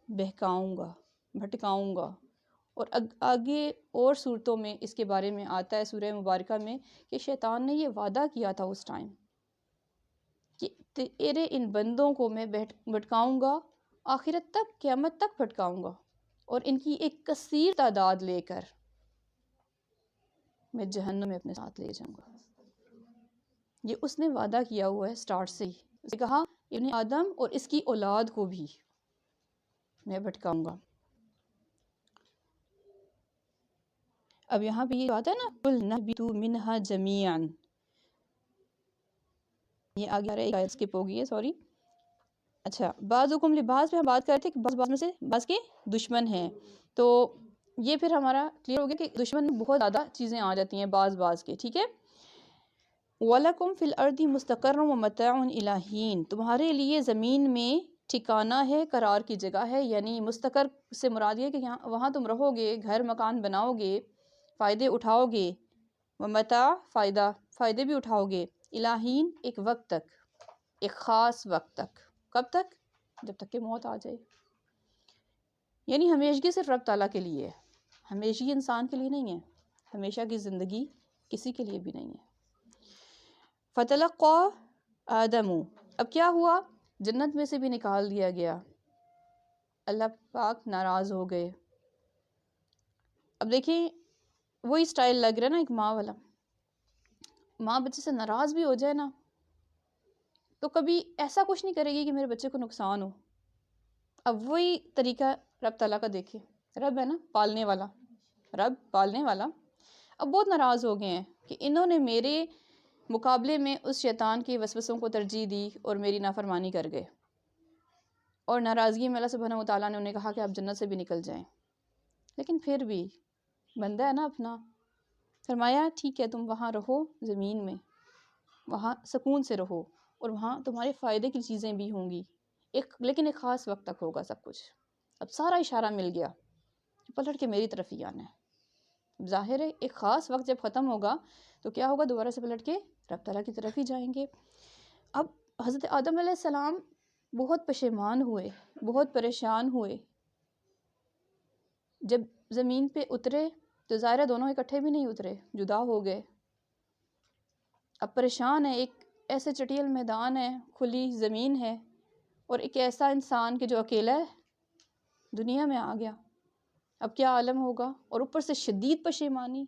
بہکاؤں گا، بھٹکاؤں گا، اور آگے اور صورتوں میں اس کے بارے میں آتا ہے سورہ مبارکہ میں کہ شیطان نے یہ وعدہ کیا تھا اس ٹائم کہ تیرے ان بندوں کو میں بھٹکاؤں گا، آخرت تک، قیامت تک بھٹکاؤں گا، اور ان کی ایک کثیر تعداد لے کر میں جہنم میں اپنے ساتھ لے جاؤں گا۔ یہ اس نے وعدہ کیا ہوا ہے سٹارٹ سے ہی، اس نے کہا ابن آدم اور اس کی اولاد کو بھی میں بھٹکاؤں گا۔ اب یہاں پہ یہ بات ہے نا قُلْ نَهْبِطُوا مِنْهَا جَمِيعًا، یہ آگے آ رہا ہے، ایک آیت سکپ ہو گئی ہے، سوری۔ اچھا، بعضکم لبعض پہ ہم بات کر رہے تھے کہ بعض میں سے بعض کے دشمن ہیں، تو یہ پھر ہمارا کلیئر ہو گیا کہ دشمن میں بہت زیادہ چیزیں آ جاتی ہیں بعض کے، ٹھیک ہے۔ وَلَكُمْ فِي الْأَرْضِ مُسْتَقَرٌّ وَمَتَاعٌ إِلَىٰ حِينٍ، تمہارے لیے زمین میں ٹھکانہ ہے، قرار کی جگہ ہے، یعنی مستقر سے مراد یہ کہ وہاں تم رہو گے، گھر مکان بناؤ گے، فائدے اٹھاؤ گے، ومتاع فائدے بھی اٹھاؤ گے، إِلَىٰ حِين ایک وقت تک، ایک خاص وقت تک، کب تک؟ جب تک کہ موت آ جائے، یعنی ہمیشگی صرف رب تعالیٰ کے لیے ہے، ہمیشگی انسان کے لیے نہیں ہے، ہمیشہ کی زندگی کسی کے لیے بھی نہیں ہے۔ فَتَلَقَّىٰ آدَمُ، اب کیا ہوا جنت میں سے بھی نکال دیا گیا، اللہ پاک ناراض ہو گئے۔ اب دیکھیں وہی سٹائل لگ رہا ہے نا ایک ماں والا، ماں بچے سے ناراض بھی ہو جائے نا تو کبھی ایسا کچھ نہیں کرے گی کہ میرے بچے کو نقصان ہو۔ اب وہی طریقہ رب تعالیٰ کا دیکھیں، رب ہے نا پالنے والا، رب پالنے والا اب بہت ناراض ہو گئے ہیں کہ انہوں نے میرے مقابلے میں اس شیطان کے وسوسوں کو ترجیح دی اور میری نافرمانی کر گئے، اور ناراضگی میں اللہ سبحانہ وتعالیٰ نے انہیں کہا کہ آپ جنت سے بھی نکل جائیں۔ لیکن پھر بھی بندہ ہے نا اپنا، فرمایا ٹھیک ہے تم وہاں رہو زمین میں، وہاں سکون سے رہو، اور وہاں تمہارے فائدے کی چیزیں بھی ہوں گی، لیکن ایک خاص وقت تک ہوگا سب کچھ۔ اب سارا اشارہ مل گیا، پلٹ کے میری طرف ہی آنا ہے۔ ظاہر ہے ایک خاص وقت جب ختم ہوگا تو کیا ہوگا، دوبارہ سے پلٹ کے رب تعالیٰ کی طرف ہی جائیں گے۔ اب حضرت آدم علیہ السلام بہت پشیمان ہوئے، بہت پریشان ہوئے، جب زمین پہ اترے تو ظاہر ہے دونوں اکٹھے بھی نہیں اترے، جدا ہو گئے۔ اب پریشان ہے، ایک ایسے چٹیل میدان ہے، کھلی زمین ہے، اور ایک ایسا انسان کہ جو اکیلا ہے دنیا میں آ گیا، اب کیا عالم ہوگا، اور اوپر سے شدید پشیمانی،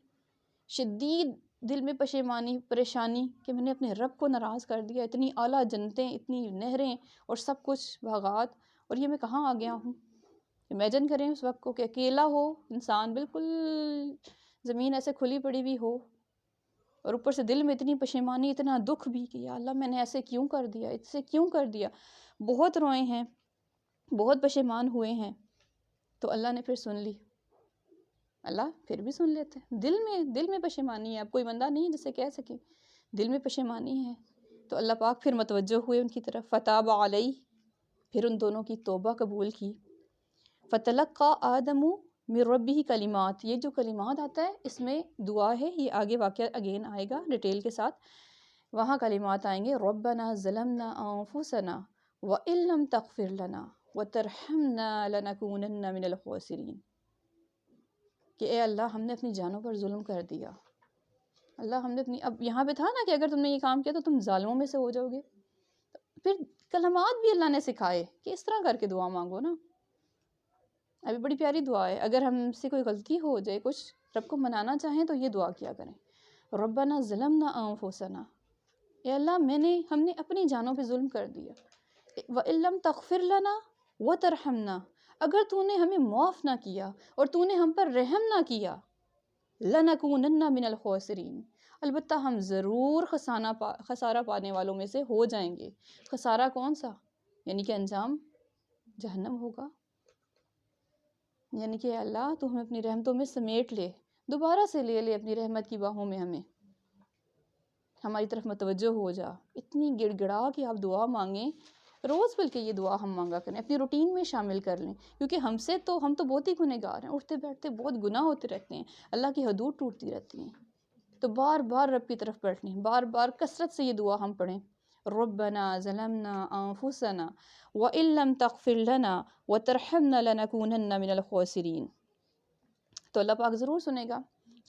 شدید دل میں پشیمانی، پریشانی کہ میں نے اپنے رب کو ناراض کر دیا، اتنی اعلیٰ جنتیں، اتنی نہریں اور سب کچھ باغات، اور یہ میں کہاں آ گیا ہوں۔ امیجن کریں اس وقت کو کہ اکیلا ہو انسان، بالکل زمین ایسے کھلی پڑی ہوئی ہو، اور اوپر سے دل میں اتنی پشیمانی، اتنا دکھ بھی کہ یا اللہ میں نے ایسے کیوں کر دیا، اس سے کیوں کر دیا۔ بہت روئے ہیں، بہت پشیمان ہوئے ہیں، تو اللہ نے پھر سن لی، اللہ پھر بھی سن لیتے ہیں۔ دل میں پشیمانی ہے، اب کوئی بندہ نہیں جسے کہہ سکے دل میں پشیمانی ہے، تو اللہ پاک پھر متوجہ ہوئے ان کی طرف، فتاب علیہ، پھر ان دونوں کی توبہ قبول کی۔ فتلقى آدم من ربه کلمات، یہ جو کلمات آتا ہے اس میں دعا ہے، یہ آگے واقعہ اگین آئے گا ڈیٹیل کے ساتھ، وہاں کلمات آئیں گے، ربنا ظلمنا انفسنا وان لم تغفر لنا وترحمنا لنکونن من الخاسرین، کہ اے اللہ ہم نے اپنی جانوں پر ظلم کر دیا، اللہ ہم نے اپنی، اب یہاں پہ تھا نا کہ اگر تم نے یہ کام کیا تو تم ظالموں میں سے ہو جاؤ گے، پھر کلمات بھی اللہ نے سکھائے کہ اس طرح کر کے دعا مانگو نا۔ ابھی بڑی پیاری دعا ہے، اگر ہم سے کوئی غلطی ہو جائے، کچھ رب کو منانا چاہیں تو یہ دعا کیا کریں، ربنا ظلمنا انفسنا، اے اللہ ہم نے اپنی جانوں پہ ظلم کر دیا، وَإِن لَمْ تَغْفِرْ لَنَا وَتَرْحَمْنَا، اگر تو نے ہمیں معاف نہ کیا اور تو نے ہم پر رحم نہ کیا، لَنَكُونَنَّ مِنَ الْخَاسِرِينَ، البتہ ہم ضرور خسارہ پانے والوں میں سے ہو جائیں گے۔ خسارہ کون سا؟ یعنی کہ انجام جہنم ہوگا، یعنی کہ اللہ تو ہمیں اپنی رحمتوں میں سمیٹ لے، دوبارہ سے لے لے اپنی رحمت کی باہوں میں، ہمیں ہماری طرف متوجہ ہو جا۔ اتنی گڑ گڑا کہ آپ دعا مانگیں، روز بلکہ یہ دعا ہم مانگا کریں، اپنی روٹین میں شامل کر لیں، کیونکہ ہم تو بہت ہی گنہگار ہیں، اٹھتے بیٹھتے بہت گناہ ہوتے رہتے ہیں، اللہ کی حدود ٹوٹتی رہتی ہیں، تو بار بار رب کی طرف پلٹیں، بار بار کثرت سے یہ دعا ہم پڑھیں، ربنا ظلمنا انفسنا وان لم تغفر لنا وترحمنا لنکونن من الخاسرین، تو اللہ پاک ضرور سنے گا۔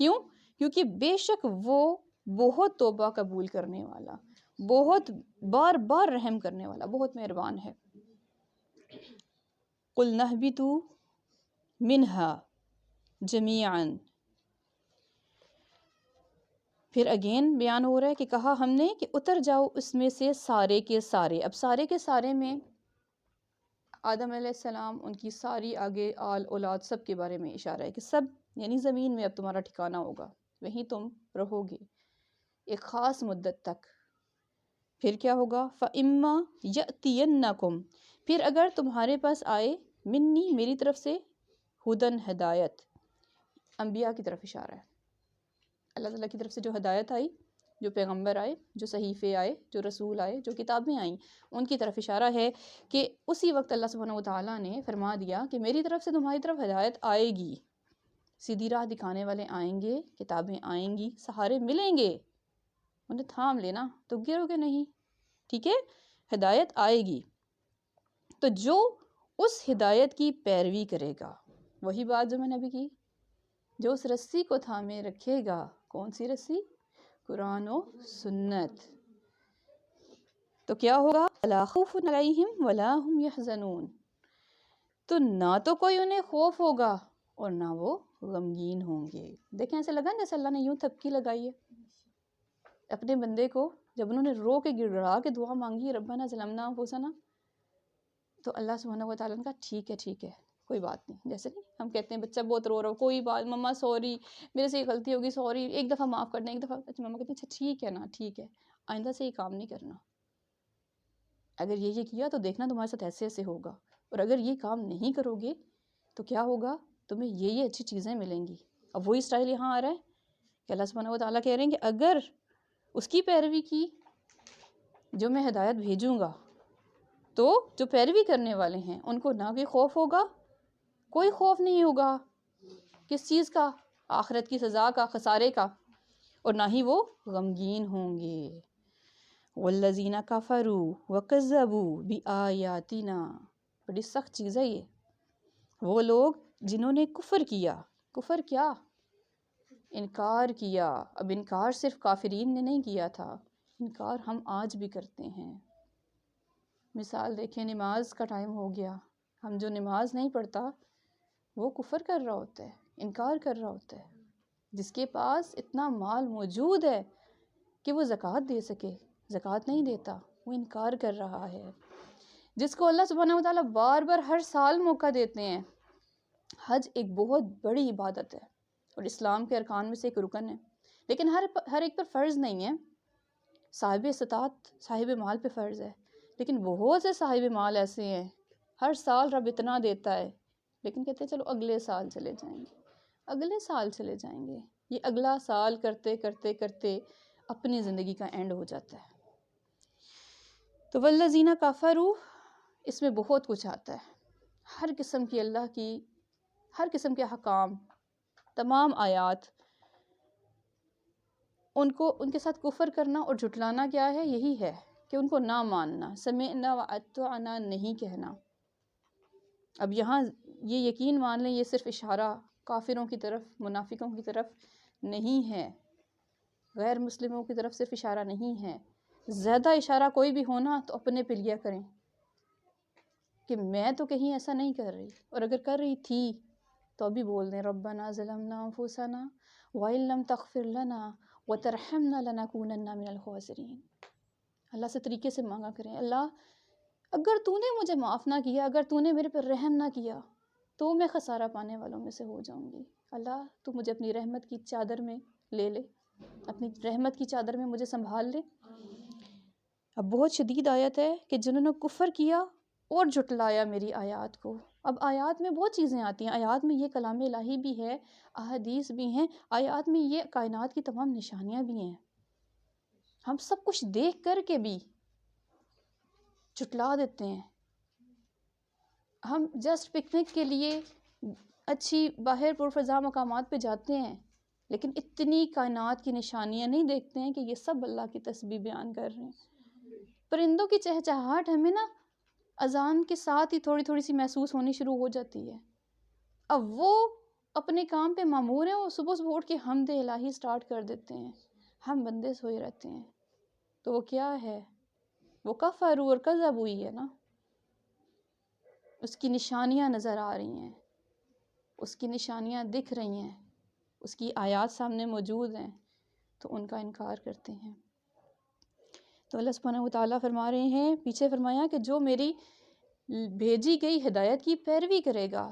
کیوں؟ کیونکہ بے شک وہ بہت توبہ قبول کرنے والا، بہت بار بار رحم کرنے والا، بہت مہربان ہے۔ قُلْ نَهْبِطُوا مِنْهَا جَمِيعًا، پھر اگین بیان ہو رہا ہے کہ کہا ہم نے کہ اتر جاؤ اس میں سے سارے کے سارے۔ اب سارے کے سارے میں آدم علیہ السلام، ان کی ساری آگے آل اولاد سب کے بارے میں اشارہ ہے کہ سب، یعنی زمین میں اب تمہارا ٹھکانہ ہوگا، وہیں تم رہو گے ایک خاص مدت تک۔ پھر کیا ہوگا؟ فَإِمَّا يَأْتِيَنَّكُمْ، پھر اگر تمہارے پاس آئے، منی میری طرف سے، ہدن ہدایت، انبیاء کی طرف اشارہ ہے، اللہ تعالیٰ کی طرف سے جو ہدایت آئی، جو پیغمبر آئے، جو صحیفے آئے، جو رسول آئے، جو کتابیں آئیں، ان کی طرف اشارہ ہے کہ اسی وقت اللہ سبحانہ وتعالیٰ نے فرما دیا کہ میری طرف سے تمہاری طرف ہدایت آئے گی، سیدھی راہ دکھانے والے آئیں گے، کتابیں آئیں گی، سہارے ملیں گے، انہیں تھام لینا تو گرو گے نہیں، ٹھیک ہے، ہدایت آئے گی، تو جو اس ہدایت کی پیروی کرے گا، وہی بات جو میں نے ابھی کی، جو اس رسی کو تھامے رکھے گا، کون سی رسی؟ قرآن و سنت، تو کیا ہوگا؟ لا خوف علیہم ولا ہم یحزنون، تو نہ تو کوئی انہیں خوف ہوگا اور نہ وہ غمگین ہوں گے۔ دیکھیں ایسے لگا جیسے اللہ نے یوں تھپکی لگائی ہے اپنے بندے کو، جب انہوں نے رو کے گڑ گڑا کے دعا مانگی ربنا ظلمنا انفسنا، تو اللہ سبحانہ و تعالیٰ نے کہا ٹھیک ہے کوئی بات نہیں۔ جیسے نہیں ہم کہتے ہیں بچہ بہت رو رہا ہو، کوئی بات مما سوری میرے سے یہ غلطی ہوگی، سوری ایک دفعہ معاف کر دیں، ایک دفعہ اچھا مما کہتی ہیں اچھا ٹھیک ہے نا، ٹھیک ہے آئندہ سے یہ کام نہیں کرنا، اگر یہ کیا تو دیکھنا تمہارے ساتھ ایسے ایسے ہوگا، اور اگر یہ کام نہیں کرو گے تو کیا ہوگا، تمہیں یہ اچھی چیزیں ملیں گی۔ اب وہی اسٹائل یہاں آ رہا ہے کہ اللہ سبحانہ و تعالیٰ کہہ رہے ہیں کہ اگر اس کی پیروی کی جو میں ہدایت بھیجوں گا تو جو پیروی کرنے والے ہیں ان کو نہ کوئی خوف ہوگا، کوئی خوف نہیں ہوگا کس چیز کا، آخرت کی سزا کا، خسارے کا، اور نہ ہی وہ غمگین ہوں گے۔ والذین کفروا وکذبوا بآیاتنا، بڑی سخت چیز ہے یہ، وہ لوگ جنہوں نے کفر کیا، کفر کیا، انکار کیا۔ اب انکار صرف کافرین نے نہیں کیا تھا، انکار ہم آج بھی کرتے ہیں۔ مثال دیکھیں، نماز کا ٹائم ہو گیا، ہم جو نماز نہیں پڑھتا وہ کفر کر رہا ہوتا ہے، انکار کر رہا ہوتا ہے۔ جس کے پاس اتنا مال موجود ہے کہ وہ زکوٰۃ دے سکے، زکوٰۃ نہیں دیتا، وہ انکار کر رہا ہے۔ جس کو اللہ سبحانہ و تعالیٰ بار بار ہر سال موقع دیتے ہیں، حج ایک بہت بڑی عبادت ہے اور اسلام کے ارکان میں سے ایک رکن ہے، لیکن ہر ایک پر فرض نہیں ہے۔ صاحب استطاعت، صاحب مال پہ فرض ہے، لیکن بہت سے صاحب مال ایسے ہیں ہر سال رب اتنا دیتا ہے لیکن کہتے ہیں چلو اگلے سال چلے جائیں گے، اگلے سال چلے جائیں گے، یہ اگلا سال کرتے کرتے کرتے اپنی زندگی کا اینڈ ہو جاتا ہے۔ تو والذین کفروا، اس میں بہت کچھ آتا ہے، ہر قسم کی اللہ کی ہر قسم کے حکام، تمام آیات، ان کے ساتھ کفر کرنا اور جھٹلانا کیا ہے، یہی ہے کہ ان کو نہ ماننا، سمعنا واطعنا نہیں کہنا۔ اب یہاں یہ یقین مان لیں یہ صرف اشارہ کافروں کی طرف، منافقوں کی طرف نہیں ہے، غیر مسلموں کی طرف صرف اشارہ نہیں ہے، زیادہ اشارہ کوئی بھی ہونا تو اپنے پہ لیا کریں کہ میں تو کہیں ایسا نہیں کر رہی، اور اگر کر رہی تھی تو ابھی بول دیں ربنا ظلمنا انفسنا وَإِن لَّمْ تَغْفِرْ لَنَا وَتَرْحَمْنَا لَنَكُونَنَّ مِنَ الْخَاسِرِينَ۔ اللہ سے طریقے سے مانگا کریں، اللہ اگر تو نے مجھے معاف نہ کیا، اگر تو نے میرے پر رحم نہ کیا تو میں خسارہ پانے والوں میں سے ہو جاؤں گی۔ اللہ تو مجھے اپنی رحمت کی چادر میں لے لے، اپنی رحمت کی چادر میں مجھے سنبھال لے۔ اب بہت شدید آیت ہے کہ جنہوں نے کفر کیا اور جھٹلایا میری آیات کو۔ اب آیات میں بہت چیزیں آتی ہیں، آیات میں یہ کلام الہی بھی ہے، احادیث بھی ہیں، آیات میں یہ کائنات کی تمام نشانیاں بھی ہیں، ہم سب کچھ دیکھ کر کے بھی جھٹلا دیتے ہیں۔ ہم جسٹ پکنک کے لیے اچھی باہر پرفضا مقامات پہ جاتے ہیں لیکن اتنی کائنات کی نشانیاں نہیں دیکھتے ہیں کہ یہ سب اللہ کی تسبیح بیان کر رہے ہیں۔ پرندوں کی چہچہاٹ ہمیں نا اذان کے ساتھ ہی تھوڑی تھوڑی سی محسوس ہونی شروع ہو جاتی ہے۔ اب وہ اپنے کام پہ مامور ہیں، وہ صبح صبح اٹھ کے حمد الہی سٹارٹ کر دیتے ہیں، ہم بندے سوئے رہتے ہیں، تو وہ کیا ہے، وہ کفروا اور کذبوا ہوئی ہے نا، اس کی نشانیاں نظر آ رہی ہیں، اس کی نشانیاں دکھ رہی ہیں، اس کی آیات سامنے موجود ہیں تو ان کا انکار کرتے ہیں۔ تو اللہ سبحانہ و تعالیٰ فرما رہے ہیں، پیچھے فرمایا کہ جو میری بھیجی گئی ہدایت کی پیروی کرے گا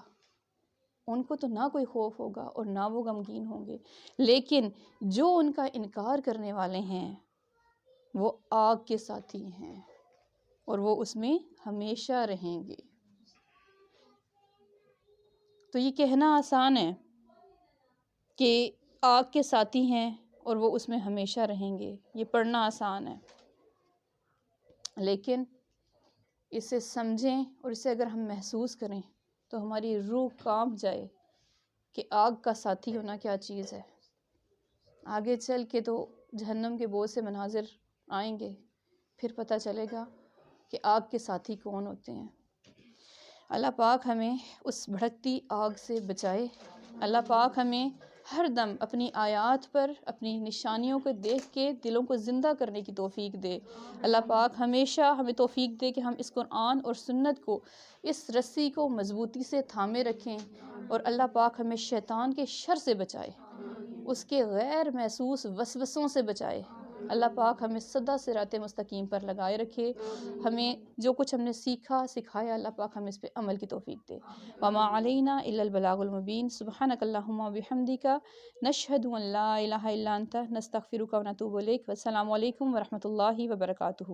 ان کو تو نہ کوئی خوف ہوگا اور نہ وہ غمگین ہوں گے، لیکن جو ان کا انکار کرنے والے ہیں وہ آگ کے ساتھی ہیں اور وہ اس میں ہمیشہ رہیں گے۔ تو یہ کہنا آسان ہے کہ آگ کے ساتھی ہیں اور وہ اس میں ہمیشہ رہیں گے، یہ پڑھنا آسان ہے، لیکن اسے سمجھیں اور اسے اگر ہم محسوس کریں تو ہماری روح کانپ جائے کہ آگ کا ساتھی ہونا کیا چیز ہے۔ آگے چل کے تو جہنم کے بہت سے مناظر آئیں گے، پھر پتہ چلے گا کہ آگ کے ساتھی کون ہوتے ہیں۔ اللہ پاک ہمیں اس بھڑکتی آگ سے بچائے، اللہ پاک ہمیں ہر دم اپنی آیات پر اپنی نشانیوں کو دیکھ کے دلوں کو زندہ کرنے کی توفیق دے۔ اللہ پاک ہمیشہ ہمیں توفیق دے کہ ہم اس قرآن اور سنت کو، اس رسی کو مضبوطی سے تھامے رکھیں، اور اللہ پاک ہمیں شیطان کے شر سے بچائے، اس کے غیر محسوس وسوسوں سے بچائے۔ اللہ پاک ہمیں سدا صراط مستقیم پر لگائے رکھے۔ ہمیں جو کچھ ہم نے سیکھا سکھایا، اللہ پاک ہمیں اس پہ عمل کی توفیق دے۔ وما علینا الا البلاغ المبین۔ سبحانک اللہم وبحمدک، نشہد ان لا الہ الا انت، نستغفرک ونتوب الیک۔ والسلام علیکم ورحمۃ اللہ وبرکاتہ۔